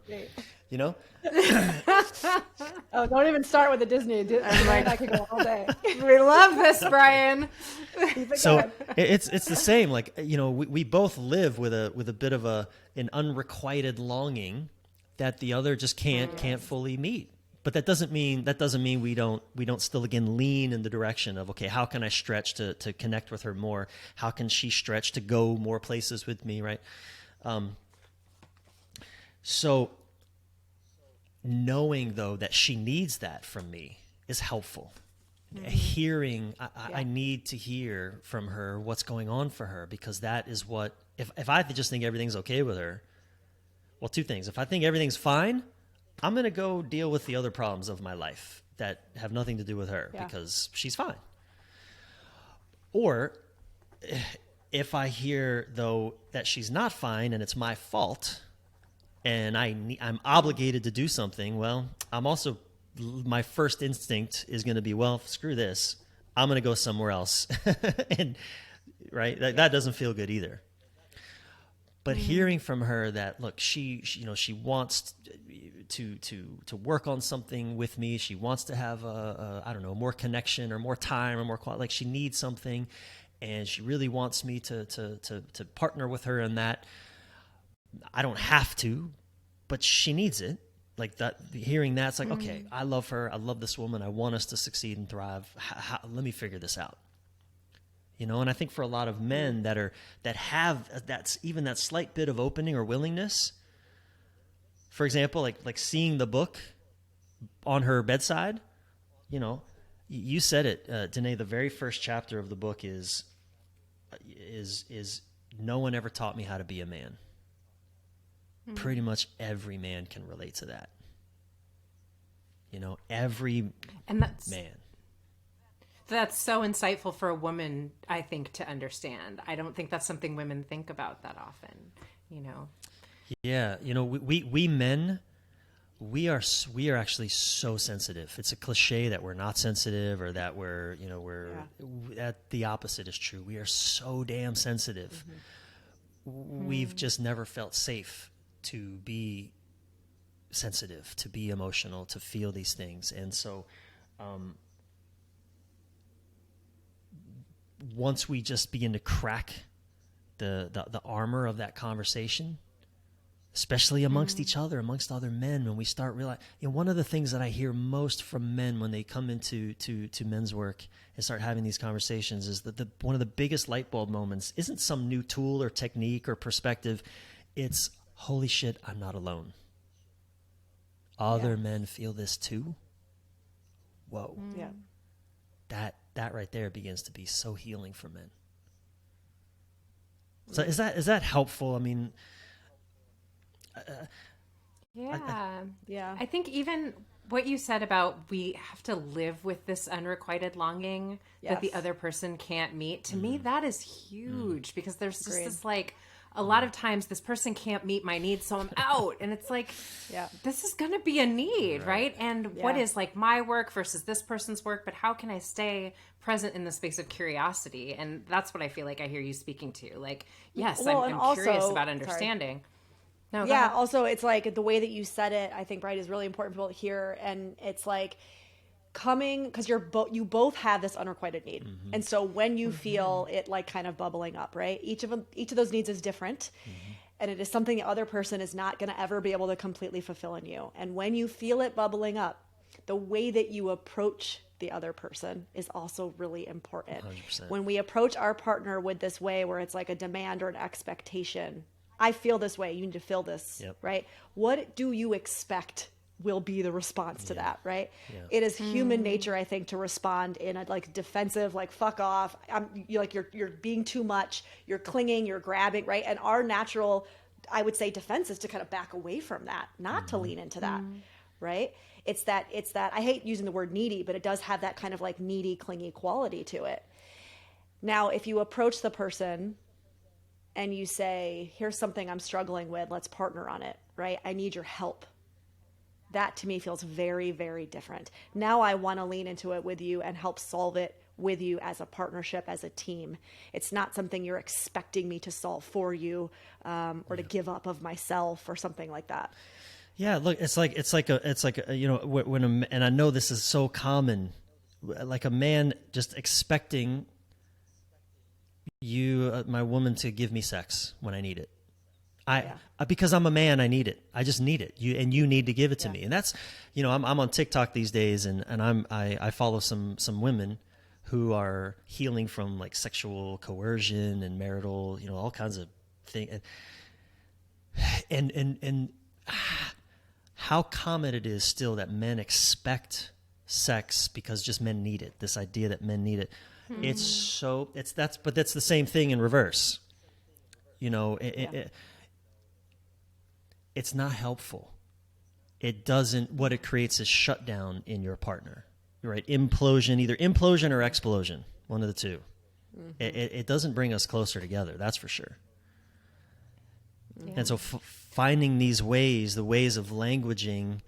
Oh, don't even start with the Disney. I'm like, I could go all day. We love this, Bryan. So it's the same. Like, we both live with a bit of an unrequited longing that the other just can't fully meet. But that doesn't mean we don't still again lean in the direction of, okay, how can I stretch to connect with her more? How can she stretch to go more places with me, right? So knowing though that she needs that from me is helpful. Hearing, I need to hear from her what's going on for her, because that is what, if I just think everything's okay with her, well, 2 things. If I think everything's fine, I'm going to go deal with the other problems of my life that have nothing to do with her because she's fine. Or if I hear, though, that she's not fine and it's my fault and I'm obligated to do something, well, my first instinct is going to be, well, screw this. I'm going to go somewhere else. And right? That doesn't feel good either. But hearing from her that, look, she wants to work on something with me. She wants to have I don't know, more connection or more time or more quality. Like she needs something, and she really wants me to partner with her in that. I don't have to, but she needs it. Like that, hearing that, it's like, okay, I love her. I love this woman. I want us to succeed and thrive. Let me figure this out. You know, and I think for a lot of men that have that's even that slight bit of opening or willingness, for example, like seeing the book on her bedside, you know, you said it, Danae, the very first chapter of the book is no one ever taught me how to be a man. Pretty much every man can relate to that. You know, every man. That's so insightful for a woman, I think, to understand. I don't think that's something women think about that often, you know. Yeah, you know, we men, we are actually so sensitive. It's a cliche that we're not sensitive or that that the opposite is true. We are so damn sensitive. We've just never felt safe to be sensitive, to be emotional, to feel these things. And so once we just begin to crack the armor of that conversation, especially amongst each other, amongst other men, when we start realizing, you know, one of the things that I hear most from men when they come into to men's work and start having these conversations is that one of the biggest light bulb moments isn't some new tool or technique or perspective. It's, holy shit, I'm not alone. Other men feel this too. Whoa. Yeah. That right there begins to be so healing for men. So is that helpful? I mean, I think even what you said about we have to live with this unrequited longing that the other person can't meet, to me that is huge, because there's just this like, a lot of times this person can't meet my needs, so I'm out. And it's like, this is going to be a need, right? And what is like my work versus this person's work, but how can I stay present in the space of curiosity? And that's what I feel like I hear you speaking to. Like, yes, I'm also curious about understanding. No, yeah, also it's like the way that you said it, I think, Brian, is really important for people to hear. And it's like, coming, because you both have this unrequited need, and so when you feel it like kind of bubbling up, right, each of those needs is different, and it is something the other person is not going to ever be able to completely fulfill in you. And when you feel it bubbling up, the way that you approach the other person is also really important. 100%. When we approach our partner with this way where it's like a demand or an expectation, I feel this way, you need to feel this, right? What do you expect will be the response to that, right? It is human nature, I think, to respond in a like defensive, like fuck off. You're being too much. You're clinging. You're grabbing, right? And our natural, I would say, defense is to kind of back away from that, not to lean into that, right? It's that. I hate using the word needy, but it does have that kind of like needy, clingy quality to it. Now, if you approach the person and you say, "Here's something I'm struggling with. Let's partner on it," right? I need your help. That to me feels very, very different. Now I want to lean into it with you and help solve it with you as a partnership, as a team. It's not something you're expecting me to solve for you, or to give up of myself or something like that. Yeah, look, it's like you know, when and I know this is so common, like a man just expecting you, my woman, to give me sex when I need it. Because I'm a man, I need it. I just need it. You need to give it to me. And that's, you know, I'm on TikTok these days, and I follow some women who are healing from like sexual coercion and marital, you know, all kinds of things. And how common it is still that men expect sex because just men need it. This idea that men need it. But that's the same thing in reverse. You know, it's not helpful. It doesn't, what it creates is shutdown in your partner, right? Implosion, either implosion or explosion, one of the two. It doesn't bring us closer together, that's for sure. And so finding these ways, the ways of languaging,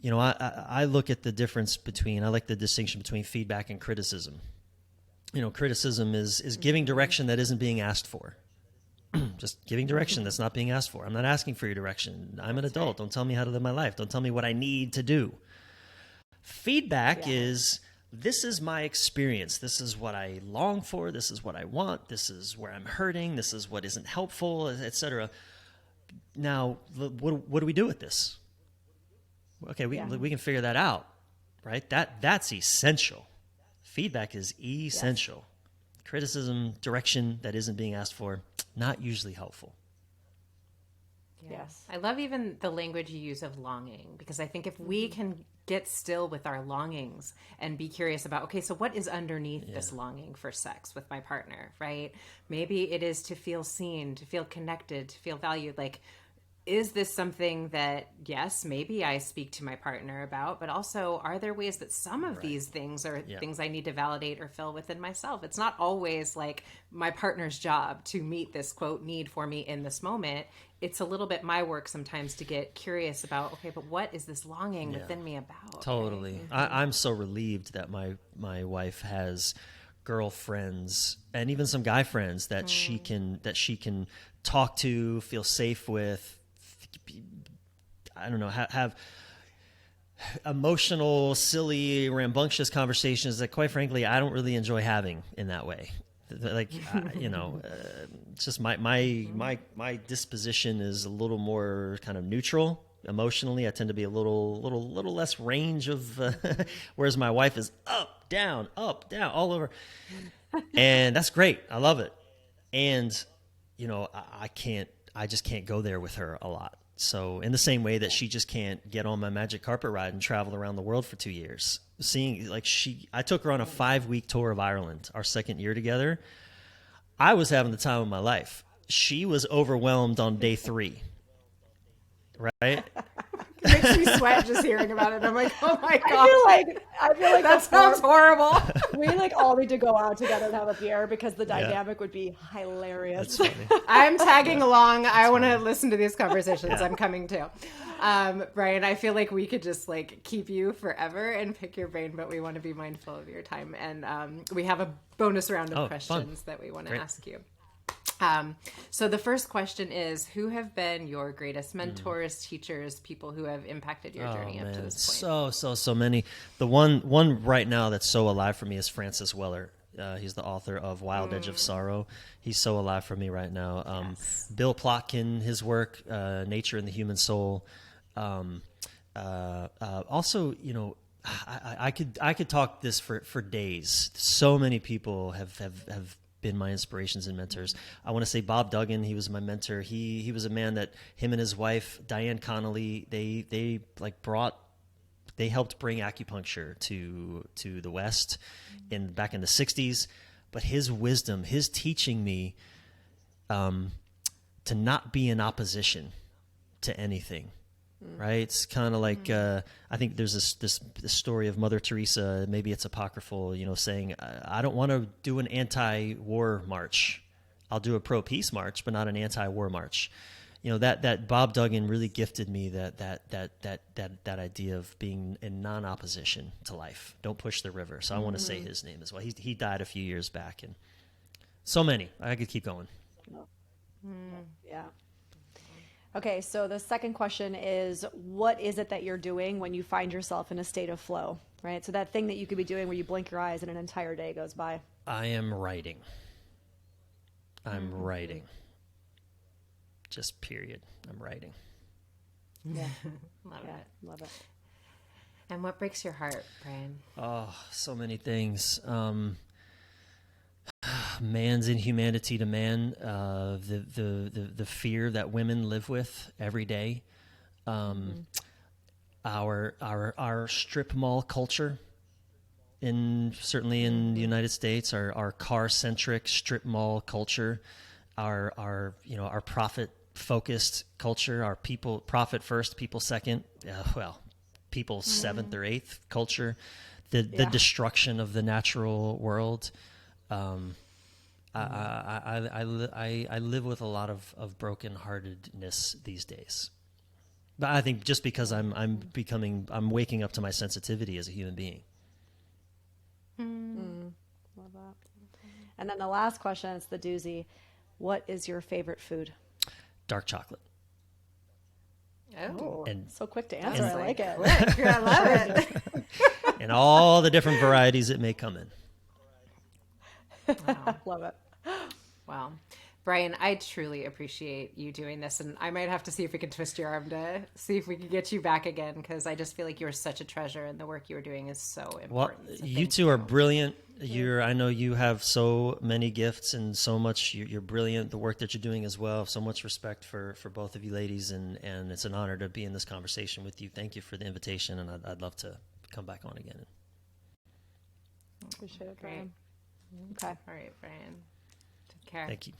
you know, I look at the difference between, I like the distinction between feedback and criticism. criticism is giving direction that isn't being asked for. Just giving direction that's not being asked for. I'm not asking for your direction. I'm an adult. Don't tell me how to live my life. Don't tell me what I need to do. Feedback is, this is my experience. This is what I long for. This is what I want. This is where I'm hurting. This is what isn't helpful, etc. Now, what do we do with this? Okay, we can figure that out, right? That's essential. Feedback is essential. Yes. Criticism, direction that isn't being asked for, not usually helpful. Yes. I love even the language you use of longing, because I think if we can get still with our longings and be curious about, okay, so what is underneath this longing for sex with my partner, right? Maybe it is to feel seen, to feel connected, to feel valued. Like, is this something that, yes, maybe I speak to my partner about, but also are there ways that some of these things are things I need to validate or fill within myself? It's not always like my partner's job to meet this, quote, need for me in this moment. It's a little bit my work sometimes to get curious about, okay, but what is this longing within me about? Totally. Right? I'm so relieved that my wife has girlfriends and even some guy friends that she can talk to, feel safe with, I don't know, have emotional, silly, rambunctious conversations that, quite frankly, I don't really enjoy having in that way. Like, it's just my disposition is a little more kind of neutral emotionally. I tend to be a little less range of, whereas my wife is up, down, all over. And that's great. I love it. And, I just can't go there with her a lot. So in the same way that she just can't get on my magic carpet ride and travel around the world for 2 years, I took her on a 5-week tour of Ireland, our second year together. I was having the time of my life. She was overwhelmed on day 3. Right? It makes me sweat just hearing about it. I'm like, oh my god! I feel like that sounds horrible. We all need to go out together and have a beer, because the dynamic would be hilarious. That's funny. I'm tagging along. I want to listen to these conversations. I'm coming too. Bryan, I feel like we could just keep you forever and pick your brain, but we want to be mindful of your time. And we have a bonus round of questions that we want to ask you. So the first question is, who have been your greatest mentors, teachers, people who have impacted your journey up to this point? So many. The one right now that's so alive for me is Francis Weller. He's the author of Wild Edge of Sorrow. He's so alive for me right now. Bill Plotkin, his work, Nature and the Human Soul. Also, I could talk this for days. So many people have been my inspirations and mentors. I want to say Bob Duggan, he was my mentor. He was a man that him and his wife, Diane Connolly, they helped bring acupuncture to the West back in the 60s. But his wisdom, his teaching me to not be in opposition to anything. Right? It's kind of like, I think there's this story of Mother Teresa, maybe it's apocryphal, saying, I don't want to do an anti-war march. I'll do a pro-peace march, but not an anti-war march. That Bob Duggan really gifted me that idea of being in non-opposition to life. Don't push the river. So I want to say his name as well. He died a few years back, and so many. I could keep going. Yeah. Okay, so the second question is, what is it that you're doing when you find yourself in a state of flow, right? So that thing that you could be doing where you blink your eyes and an entire day goes by. I am writing. I'm writing. Just period. I'm writing. Yeah. Love it. And what breaks your heart, Bryan? Oh, so many things. Man's inhumanity to man, the fear that women live with every day, our strip mall culture, certainly in the United States, our car centric strip mall culture, our profit focused culture, our people profit first, people second, people seventh or eighth culture, the destruction of the natural world. I live with a lot of brokenheartedness these days, but I think just because I'm waking up to my sensitivity as a human being. Love that. that. And then the last question, it's the doozy. What is your favorite food? Dark chocolate. Oh, And so quick to answer. I like it. Quick. I love it. and all the different varieties it may come in. Wow. Love it. Wow. Bryan, I truly appreciate you doing this, and I might have to see if we can twist your arm to see if we can get you back again, because I just feel like you're such a treasure, and the work you are doing is so important. Well, So you thank two are brilliant. I know you have so many gifts and so much. You're brilliant. The work that you're doing as well. So much respect for both of you ladies, and it's an honor to be in this conversation with you. Thank you for the invitation, and I'd love to come back on again. Appreciate it, Great. Bryan. Okay. All right, Bryan. Take care. Thank you.